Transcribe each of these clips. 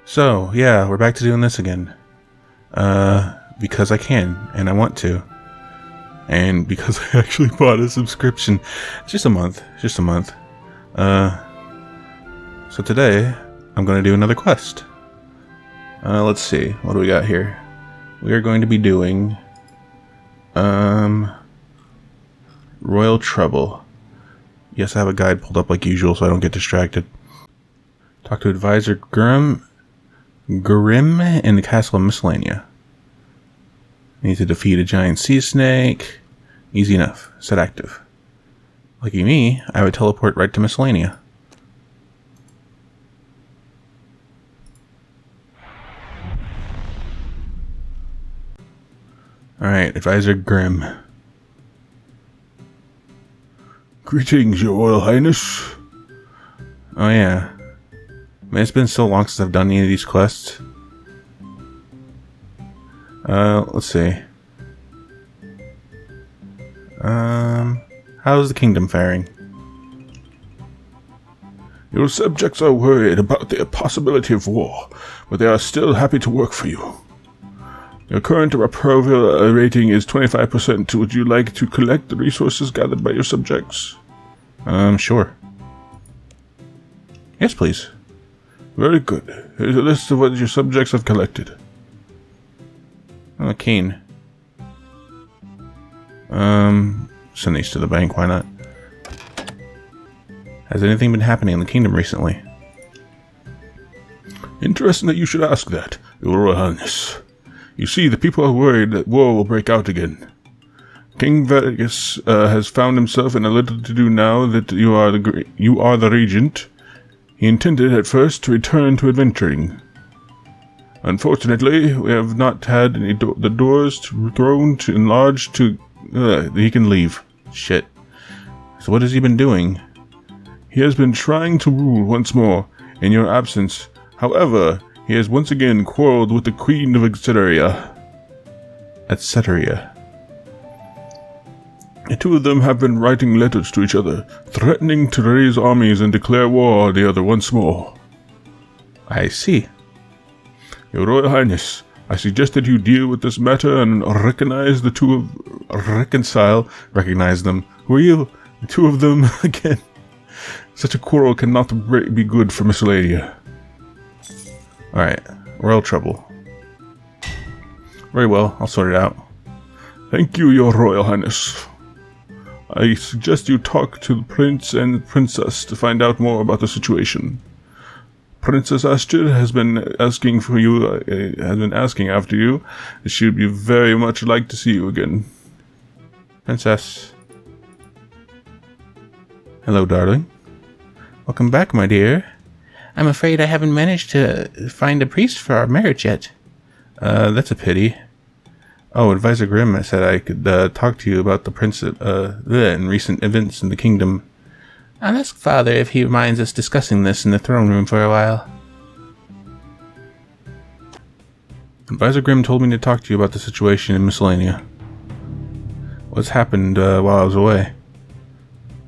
So, yeah, we're back to doing this again. Because I can, and I want to. And because I actually bought a subscription. Just a month. So today, I'm going to do another quest. Let's see, what do we got here? We are going to be doing, Royal Trouble. Yes, I have a guide pulled up like usual so I don't get distracted. Talk to Advisor Grim in the Castle of Miscellanea. Need to defeat a giant sea snake. Easy enough. Set active. Lucky me, I would teleport right to Miscellanea. Alright, Advisor Grim. Greetings, Your Royal Highness. Oh yeah. Man, it's been so long since I've done any of these quests. Let's see. How's the kingdom faring? Your subjects are worried about the possibility of war, but they are still happy to work for you. Your current approval rating is 25%. Would you like to collect the resources gathered by your subjects? Sure. Yes, please. Very good. Here's a list of what your subjects have collected. Oh, Keen. Send these to the bank, why not? Has anything been happening in the kingdom recently? Interesting that you should ask that, Your Royal Highness. You see, the people are worried that war will break out again. King Vegas has found himself in a little to do now that you are the regent. He intended at first to return to adventuring. Unfortunately, we have not had the doors grown to enlarge to he can leave. Shit. So what has he been doing? He has been trying to rule once more in your absence. However, he has once again quarreled with the Queen of Etceteria. Etceteria. The two of them have been writing letters to each other, threatening to raise armies and declare war on the other once more. I see. Your Royal Highness, I suggest that you deal with this matter and recognize them. Who are you? The two of them again. Such a quarrel cannot be good for Miscellanea. Alright, Royal Trouble. Very well, I'll sort it out. Thank you, Your Royal Highness. I suggest you talk to the Prince and Princess to find out more about the situation. Princess Astrid has been asking after you. She would be very much like to see you again. Princess. Hello, darling. Welcome back, my dear. I'm afraid I haven't managed to find a priest for our marriage yet. That's a pity. Oh, Advisor Grimm said I could talk to you about the prince and recent events in the kingdom. I'll ask Father if he minds us discussing this in the throne room for a while. Advisor Grimm told me to talk to you about the situation in Miscellanea. What's happened while I was away?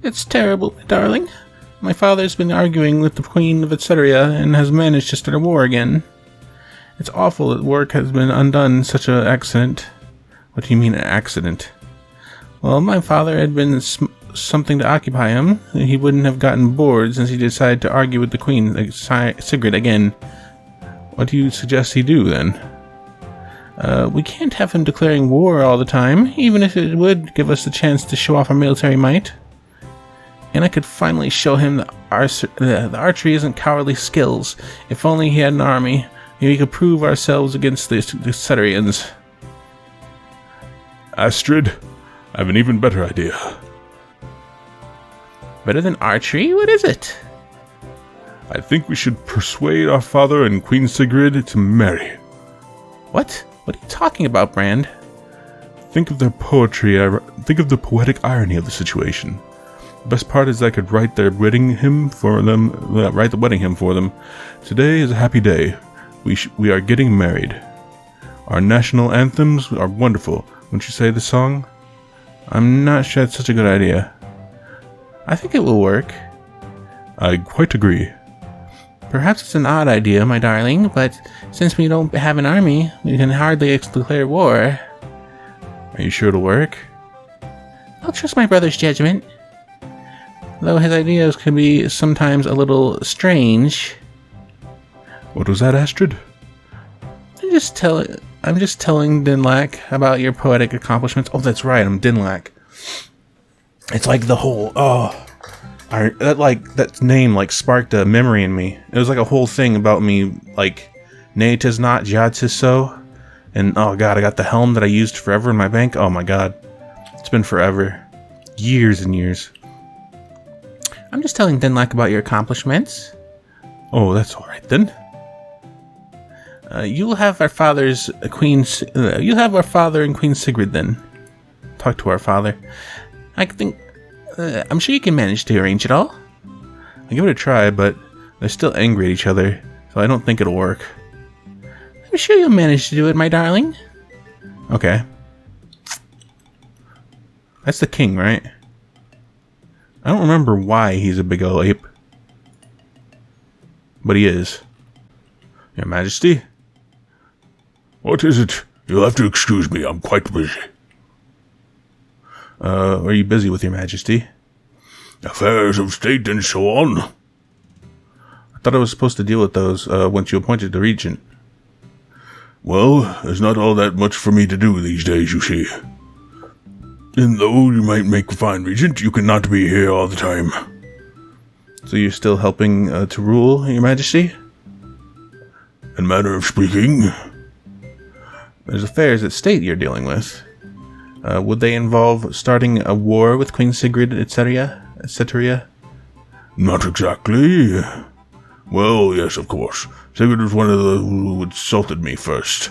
It's terrible, my darling. My father's been arguing with the Queen of Etceteria and has managed to start a war again. It's awful that work has been undone in such an accident. What do you mean, an accident? Well, my father had been something to occupy him. He wouldn't have gotten bored since he decided to argue with the Queen, Sigrid, again. What do you suggest he do, then? We can't have him declaring war all the time, even if it would give us the chance to show off our military might. And I could finally show him that the archery isn't cowardly skills. If only he had an army, we could prove ourselves against the Etceterians. Astrid, I have an even better idea. Better than archery? What is it? I think we should persuade our father and Queen Sigrid to marry. What? What are you talking about, Brand? Think of their poetry. Think of the poetic irony of the situation. The best part is I could write the wedding hymn for them. Today is a happy day. We are getting married. Our national anthems are wonderful. Wouldn't you say the song? I'm not sure it's such a good idea. I think it will work. I quite agree. Perhaps it's an odd idea, my darling, but since we don't have an army, we can hardly declare war. Are you sure it'll work? I'll trust my brother's judgment. Though his ideas can be sometimes a little strange. What was that, Astrid? I'm just telling Dinlac about your poetic accomplishments. Oh, that's right, I'm Dinlac. It's like the whole, that name like sparked a memory in me. It was like a whole thing about me, like, nay tis not, ja tis so. And oh god, I got the helm that I used forever in my bank. Oh my god. It's been forever. Years and years. I'm just telling Dinlac about your accomplishments. Oh, that's alright then. You'll have our father and Queen Sigrid then. Talk to our father. I think, I'm sure you can manage to arrange it all. I'll give it a try, but they're still angry at each other, so I don't think it'll work. I'm sure you'll manage to do it, my darling. Okay. That's the king, right? I don't remember why he's a big old ape. But he is. Your Majesty? What is it? You'll have to excuse me, I'm quite busy. Are you busy with your Majesty? Affairs of state and so on. I thought I was supposed to deal with those, once you appointed the regent. Well, there's not all that much for me to do these days, you see. And though you might make a fine regent, you cannot be here all the time. So you're still helping, to rule, your Majesty? In manner of speaking. There's affairs at state you're dealing with. Would they involve starting a war with Queen Sigrid, etc., etc.? Not exactly. Well, yes, of course. Sigrid was one of the who insulted me first.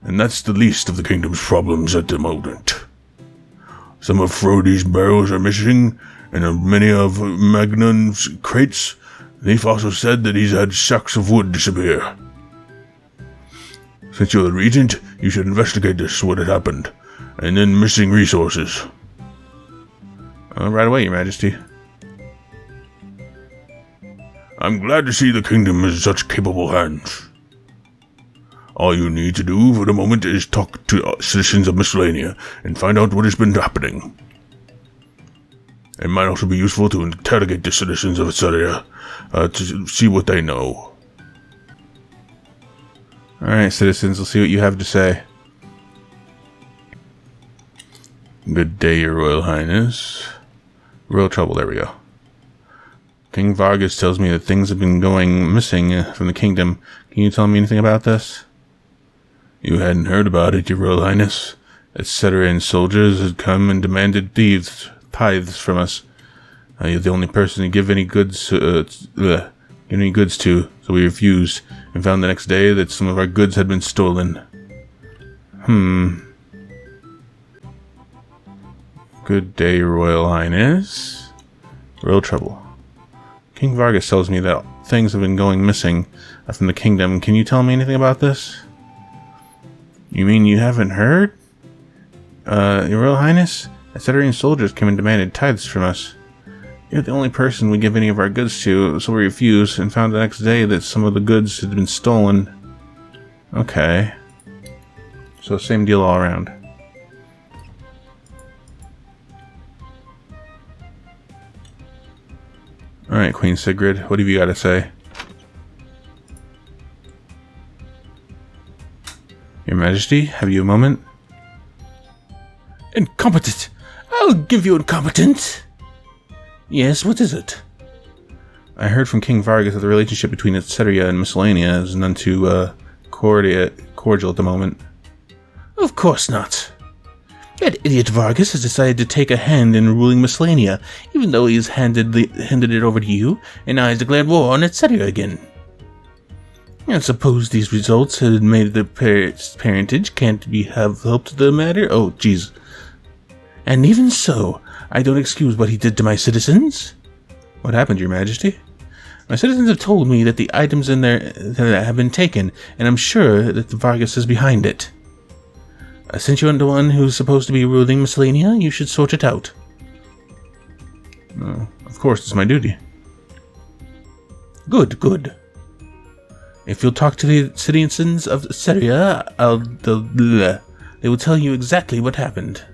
And that's the least of the kingdom's problems at the moment. Some of Frodi's barrels are missing, and many of Magnan's crates. They've also said that he's had sacks of wood disappear. Since you're the regent, you should investigate this, what had happened, and then missing resources. Right away, your Majesty. I'm glad to see the kingdom in such capable hands. All you need to do for the moment is talk to citizens of Miscellanea and find out what has been happening. It might also be useful to interrogate the citizens of Assyria to see what they know. Alright, citizens, let's see what you have to say. Good day, your Royal Highness. Royal trouble, there we go. King Vargas tells me that things have been going missing from the kingdom. Can you tell me anything about this? You hadn't heard about it, your Royal Highness. Etc. and soldiers had come and demanded tithes from us. You're the only person to give any goods to, so we refused, and found the next day that some of our goods had been stolen. Good day, Royal Highness. Royal trouble. King Vargas tells me that things have been going missing from the kingdom. Can you tell me anything about this? You mean you haven't heard? Your Royal Highness? Assyrian soldiers came and demanded tithes from us. You're the only person we give any of our goods to, so we refused, and found the next day that some of the goods had been stolen. Okay. So same deal all around. Alright, Queen Sigrid, what have you got to say? Your Majesty, have you a moment? Incompetent! I'll give you incompetent! Yes, what is it? I heard from King Vargas that the relationship between Etc. and Miscellanea is none too cordial at the moment. Of course not. That idiot Vargas has decided to take a hand in ruling Miscellanea, even though he's handed it over to you, and now he's declared war on Etc. again. I suppose these results had made the parentage can't have helped the matter? Oh, jeez. And even so, I don't excuse what he did to my citizens. What happened, Your Majesty? My citizens have told me that the items in there have been taken, and I'm sure that the Vargas is behind it. Since you're the one who's supposed to be ruling Miscellanea, you should sort it out. Oh, of course, it's my duty. Good, good. If you'll talk to the citizens of Syria, they will tell you exactly what happened.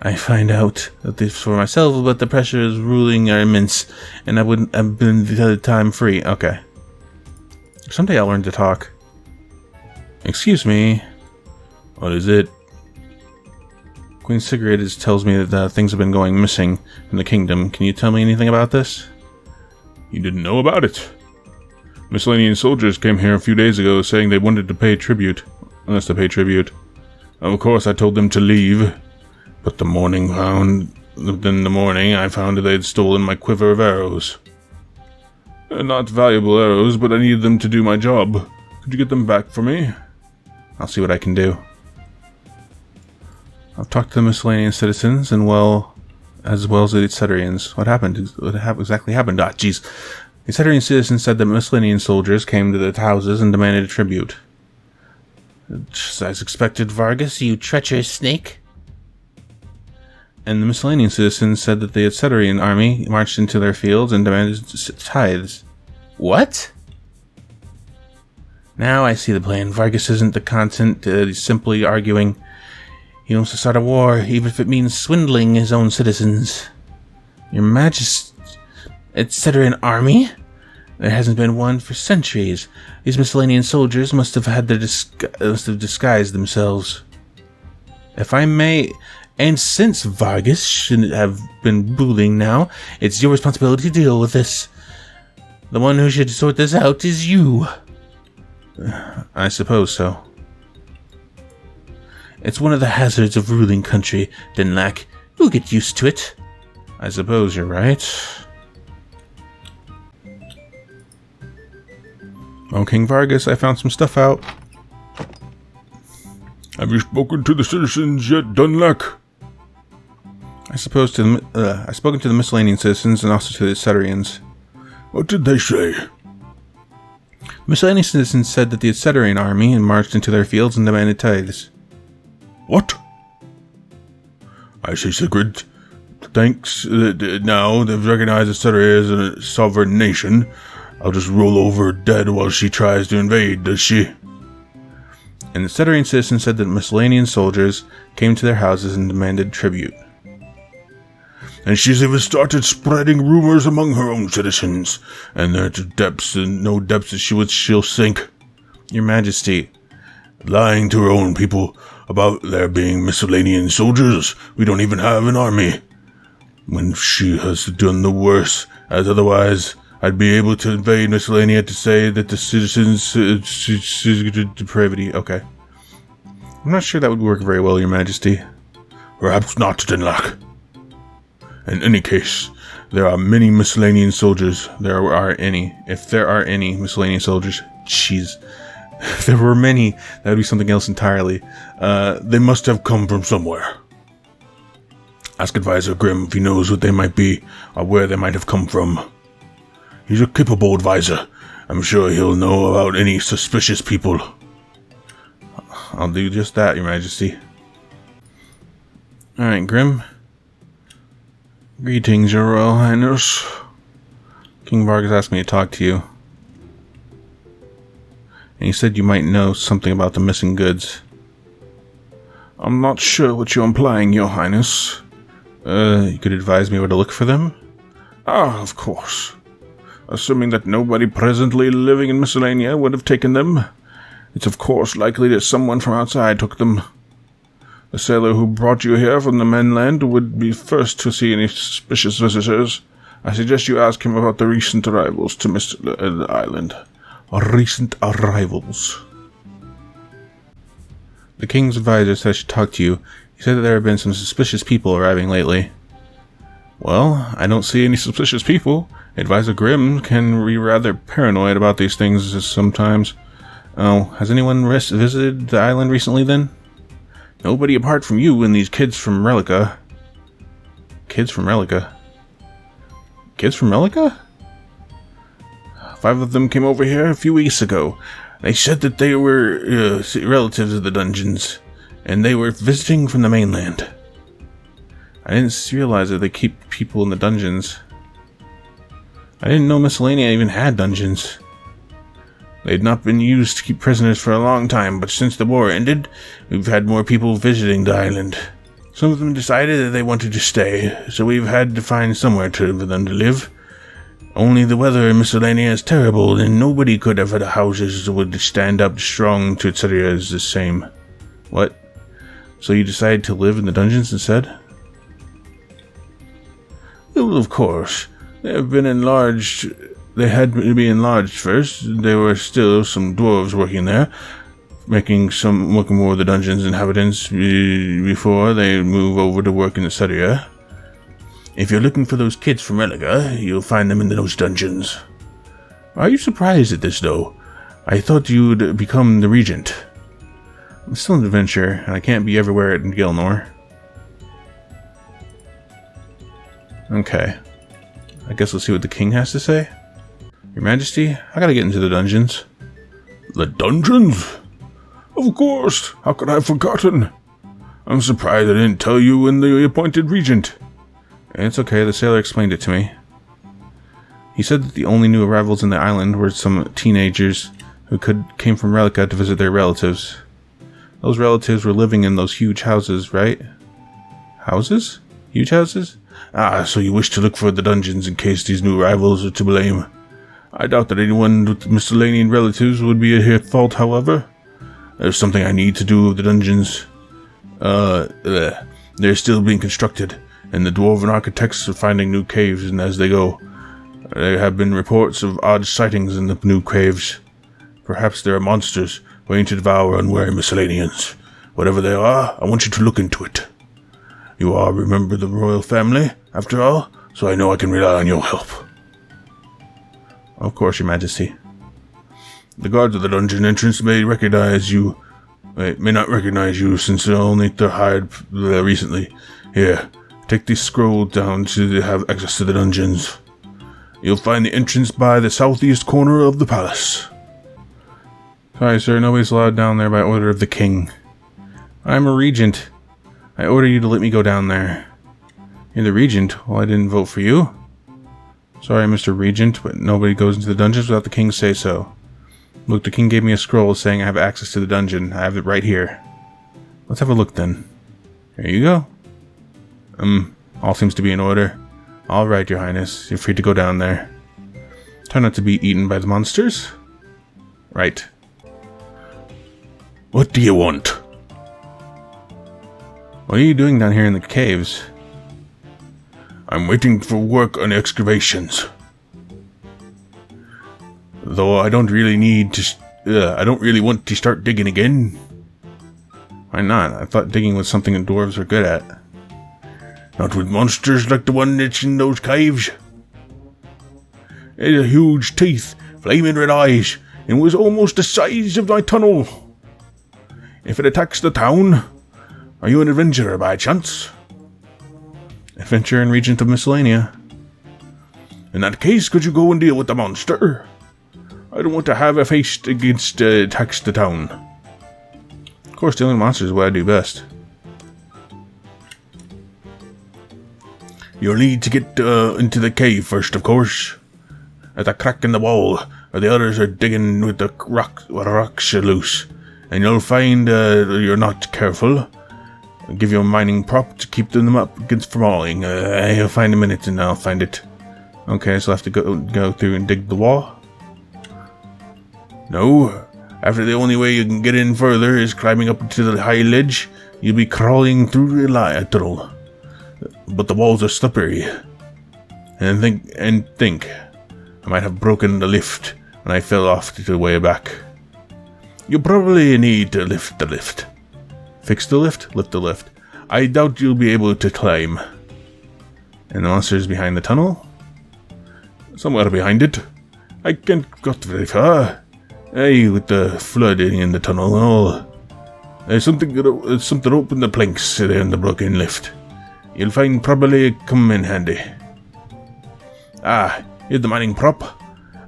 I find out this for myself, but the pressures ruling are immense, and I wouldn't have been the time free. Okay. Someday I'll learn to talk. Excuse me. What is it? Queen Sigrid tells me that things have been going missing in the kingdom. Can you tell me anything about this? You didn't know about it. Miscellaneous soldiers came here a few days ago saying they wanted to pay tribute. Of course, I told them to leave. But in the morning, I found that they had stolen my quiver of arrows. They're not valuable arrows, but I needed them to do my job. Could you get them back for me? I'll see what I can do. I've talked to the miscellaneous citizens, as well as the Ceterians. What happened? What exactly happened? Ah, jeez. The Ceterian citizens said that miscellaneous soldiers came to the houses and demanded a tribute. Just as expected, Vargas, you treacherous snake. And the miscellaneous citizens said that the Ceterian army marched into their fields and demanded tithes. What? Now I see the plan. Vargas isn't the content. He's simply arguing. He wants to start a war, even if it means swindling his own citizens. Your Majesty, Ceterian army? There hasn't been one for centuries. These miscellaneous soldiers must have disguised themselves. If I may... And since Vargas shouldn't have been ruling now, it's your responsibility to deal with this. The one who should sort this out is you. I suppose so. It's one of the hazards of ruling country, Denlac. You'll get used to it. I suppose you're right. Oh, King Vargas, I found some stuff out. Have you spoken to the citizens yet, Dunlac? I've spoken to the miscellaneous citizens and also to the Ceterians. What did they say? Miscellaneous citizens said that the Ceterian army had marched into their fields and demanded tithes. What? I see, Sigrid. Thanks. Now they've recognized Ceteria as a sovereign nation. I'll just roll over dead while she tries to invade, does she? And the Ceterian citizens said that miscellaneous soldiers came to their houses and demanded tribute. And she's even started spreading rumors among her own citizens, and there to depths and no depths she'll sink. Your Majesty, lying to her own people about there being miscellaneous soldiers. We don't even have an army. When she has done the worst, as otherwise I'd be able to invade Miscellanea to say that the citizens depravity. Okay. I'm not sure that would work very well, Your Majesty. Perhaps not, Denlac. In any case, there are many miscellaneous soldiers. If there are any miscellaneous soldiers, jeez. If there were many, that would be something else entirely. They must have come from somewhere. Ask Advisor Grimm if he knows what they might be, or where they might have come from. He's a capable advisor. I'm sure he'll know about any suspicious people. I'll do just that, Your Majesty. Alright, Grimm. Greetings, Your Royal Highness. King Vargas asked me to talk to you. And he said you might know something about the missing goods. I'm not sure what you're implying, Your Highness. You could advise me where to look for them? Ah, of course. Assuming that nobody presently living in Miscellanea would have taken them, it's of course likely that someone from outside took them. The sailor who brought you here from the mainland would be first to see any suspicious visitors. I suggest you ask him about the recent arrivals to the island. Recent arrivals. The king's advisor said I should talk to you. He said that there have been some suspicious people arriving lately. Well, I don't see any suspicious people. Advisor Grimm can be rather paranoid about these things sometimes. Oh, has anyone visited the island recently then? Nobody apart from you and these kids from Relica. Kids from Relica? Kids from Relica? 5 of them came over here a few weeks ago. They said that they were relatives of the dungeons, and they were visiting from the mainland. I didn't realize that they keep people in the dungeons. I didn't know Miscellanea even had dungeons. They had not been used to keep prisoners for a long time, but since the war ended, we've had more people visiting the island. Some of them decided that they wanted to stay, so we've had to find somewhere for them to live. Only the weather in Miscellanea is terrible, and nobody could have had houses that would stand up strong to its area as the same. What? So you decided to live in the dungeons instead? Well, of course. They have been enlarged. They had to be enlarged first. There were still some dwarves working there, working more of the dungeon's inhabitants before they move over to work in this area. If you're looking for those kids from Relica, you'll find them in those dungeons. Are you surprised at this, though? I thought you'd become the regent. I'm still an adventurer, and I can't be everywhere in Gilnor. Okay. I guess let's see what the king has to say. Your Majesty, I gotta get into the dungeons. The dungeons? Of course. How could I have forgotten? I'm surprised I didn't tell you when the appointed regent. It's okay, the sailor explained it to me. He said that the only new arrivals in the island were some teenagers who came from Relica to visit their relatives. Those relatives were living in those huge houses, right? Houses? Huge houses? Ah, so you wish to look for the dungeons in case these new arrivals are to blame. I doubt that anyone with miscellaneous relatives would be at fault, however. There's something I need to do with the dungeons. They're still being constructed, and the dwarven architects are finding new caves as they go. There have been reports of odd sightings in the new caves. Perhaps there are monsters waiting to devour unwary miscellaneans. Whatever they are, I want you to look into it. You all remember the royal family, after all, so I know I can rely on your help. Of course, Your Majesty. The guards of the dungeon entrance may not recognize you since they're hired recently. Here, take this scroll down to have access to the dungeons. You'll find the entrance by the southeast corner of the palace. Sorry, sir, nobody's allowed down there by order of the king. I'm a regent. I order you to let me go down there. You're the regent? Well, I didn't vote for you. Sorry, Mr. Regent, but nobody goes into the dungeons without the king say so. Look, the king gave me a scroll saying I have access to the dungeon. I have it right here. Let's have a look then. Here you go. All seems to be in order. All right, Your Highness. You're free to go down there. Try not to be eaten by the monsters. Right. What do you want? What are you doing down here in the caves? I'm waiting for work on excavations. Though I don't really want to start digging again. Why not? I thought digging was something that dwarves are good at. Not with monsters like the one that's in those caves. It had huge teeth, flaming red eyes, and was almost the size of my tunnel. If it attacks the town, are you an adventurer by chance? Adventurer and regent of Miscellanea. In that case, could you go and deal with the monster? I don't want to have a face against attacks the town. Of course, dealing with monsters is what I do best. You'll need to get into the cave first, of course. At the crack in the wall, where the others are digging with the rocks loose. And you'll find you're not careful. I'll give you a mining prop to keep them up against falling. You'll find a minute and I'll find it. Okay, so I have to go through and dig the wall? No. After the only way you can get in further is climbing up to the high ledge, you'll be crawling through the tunnel. But the walls are slippery. And think, I might have broken the lift when I fell off the way back. You probably need to lift the lift. Fix the lift? Lift the lift. I doubt you'll be able to climb. And the monster's behind the tunnel? Somewhere behind it. I can't got very far. Hey, with the flooding in the tunnel and all. There's something open the planks there in the broken lift. You'll find probably come in handy. Ah, here's the mining prop.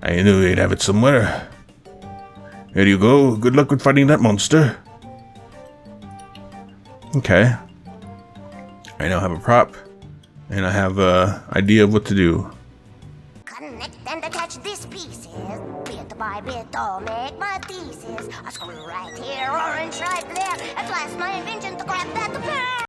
I knew you'd have it somewhere. Here you go. Good luck with fighting that monster. Okay. I now have a prop, and I have an idea of what to do. Connect the and attach these pieces. Bit by bit, I'll make my thesis. A screw right here, orange right there. At last, my invention to grab that pair